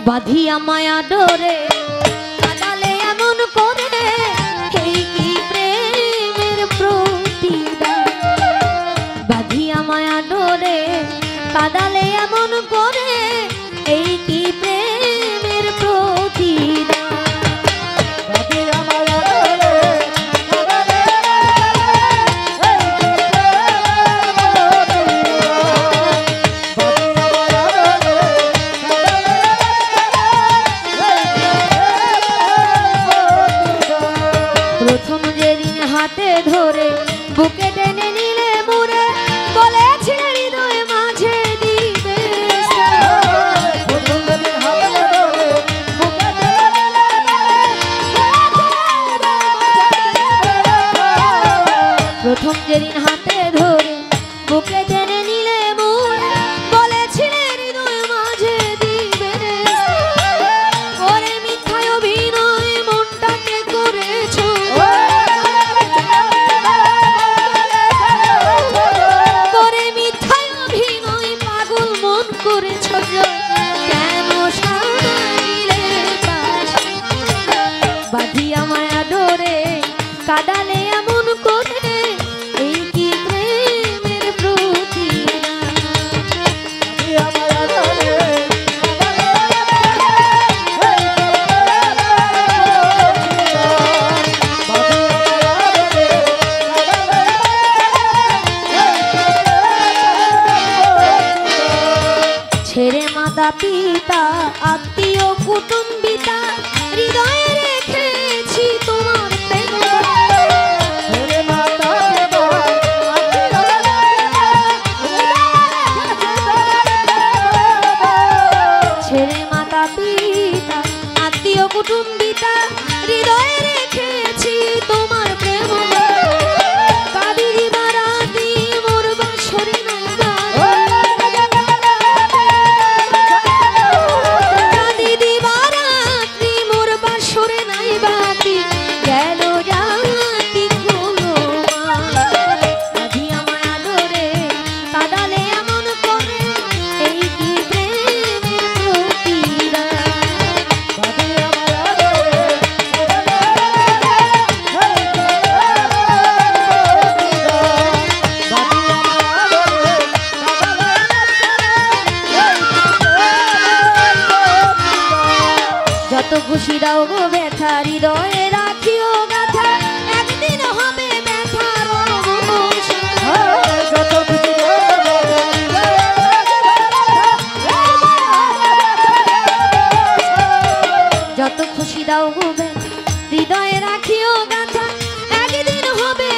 বাঁধিয়া মায়া ডোরে কাদালে এমন করে, এই কি প্রেমের প্রতিদান। বাঁধিয়া মায়া ডোরে কাদালে এমন করে, এই কি প্রেমের প্রতিদান। প্রথম যেদিন হাতে ধরে বুকে টেনে নিলে মুড়ে, বলেছিলে হৃদয় মাঝে দিবে। প্রথম যেদিন হাতে ধরে বুকে টেনে নিলে মুড়ে, বলেছিলে হৃদয় মাঝে দিবে। ওরে মিথ্যায় অভিনয় মনটাকে করেছো, করে মিথ্যায় অভিনয় পাগল মন করেছো। কেন সারা দিলে পাশে, বাঁধিয়া মায়া ডোরে কাদালে এমন করে, এই কি প্রেমের প্রতিদান। ছেড়ে মাতা পিতা আত্মীয় কুটুম্বিতা, হৃদয়ে রেখেছি তোমার প্রেম। ছেড়ে মাতা পিতা আত্মীয় কুটুম্বিতা, হৃদয়ে রেখেছি তোমার প্রেম। কাঁদি দিবারাতি মোর বাঁশরি নাই কাঁদি দিবারাত্রি মোর বাঁশরি নাই বাতি, গেল জাতি কোনো বাঁধিয়া মায়া ডোরে কাদালে এমন করে, এই কি প্রেমের প্রতিদান। যত খুশি দাও গো ব্যথা, হৃদয়ে রাখিও গাথা, একদিন হবে ব্যথার অবসান। যত খুশি দাও গো ব্যথা, হৃদয়ে রাখিও গাথা, একদিন হবে